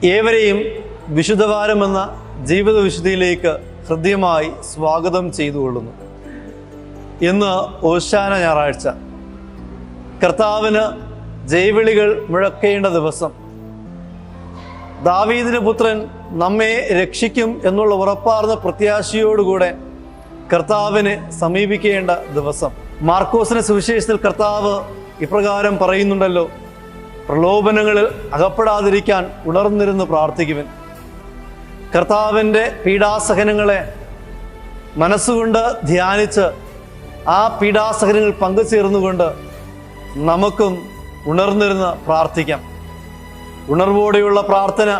ഏവരെയും വിശുദ്ധവാരം എന്ന ജീവിത വിശുദ്ധിയിലേക്ക് ഹൃദ്യമായി സ്വാഗതം ചെയ്തുകൊള്ളുന്നു. ഇന്ന് ഓശാന ഞായറാഴ്ച, കർത്താവിന് ജയവിളികൾ മുഴക്കേണ്ട ദിവസം. ദാവീദിന്റെ പുത്രൻ നമ്മെ രക്ഷിക്കും എന്നുള്ള ഉറപ്പാർന്ന പ്രത്യാശയോടുകൂടെ കർത്താവിനെ സമീപിക്കേണ്ട ദിവസം. മാർക്കോസിന്റെ സുവിശേഷത്തിൽ കർത്താവ് ഇപ്രകാരം പറയുന്നുണ്ടല്ലോ: പ്രലോഭനങ്ങളിൽ അകപ്പെടാതിരിക്കാൻ ഉണർന്നിരുന്ന് പ്രാർത്ഥിക്കുവിൻ. കർത്താവിൻ്റെ പീഡാസഹനങ്ങളെ മനസ്സുകൊണ്ട് ധ്യാനിച്ച് ആ പീഡാസഹനങ്ങൾ പങ്കുചേർന്നുകൊണ്ട് നമുക്കും ഉണർന്നിരുന്ന് പ്രാർത്ഥിക്കാം. ഉണർവോടെയുള്ള പ്രാർത്ഥന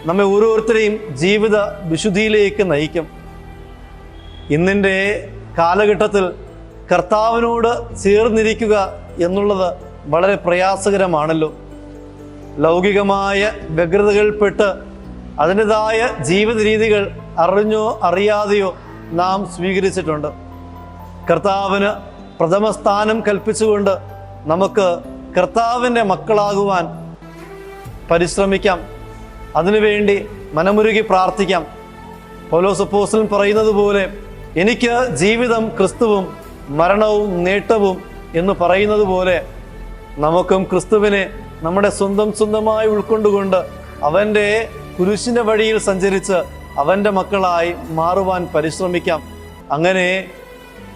നമ്മെ ഓരോരുത്തരെയും ജീവിത വിശുദ്ധിയിലേക്ക് നയിക്കും. ഇന്നിൻ്റെ കാലഘട്ടത്തിൽ കർത്താവിനോട് ചേർന്നിരിക്കുക എന്നുള്ളത് വളരെ പ്രയാസകരമാണല്ലോ. ലൗകികമായ വ്യഗ്രതകൾപ്പെട്ട് അതിൻ്റെതായ ജീവിത രീതികൾ അറിഞ്ഞോ അറിയാതെയോ നാം സ്വീകരിച്ചിട്ടുണ്ട്. കർത്താവിന് പ്രഥമ സ്ഥാനം കൽപ്പിച്ചുകൊണ്ട് നമുക്ക് കർത്താവിൻ്റെ മക്കളാകുവാൻ പരിശ്രമിക്കാം. അതിനുവേണ്ടി മനമുരുകി പ്രാർത്ഥിക്കാം. പൗലോസ് അപ്പോസ്തലൻ പറയുന്നത് പോലെ, എനിക്ക് ജീവിതം ക്രിസ്തുവും മരണവും നേട്ടവും എന്ന് പറയുന്നത് പോലെ നമുക്കും ക്രിസ്തുവിനെ നമ്മുടെ സ്വന്തമായി ഉൾക്കൊണ്ടുകൊണ്ട് അവൻ്റെ കുരിശിൻ്റെ വഴിയിൽ സഞ്ചരിച്ച് അവൻ്റെ മക്കളായി മാറുവാൻ പരിശ്രമിക്കാം. അങ്ങനെ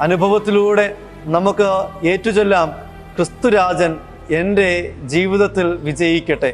അനുഭവത്തിലൂടെ നമുക്ക് ഏറ്റുചൊല്ലാം: ക്രിസ്തുരാജൻ എൻ്റെ ജീവിതത്തിൽ വിജയിക്കട്ടെ.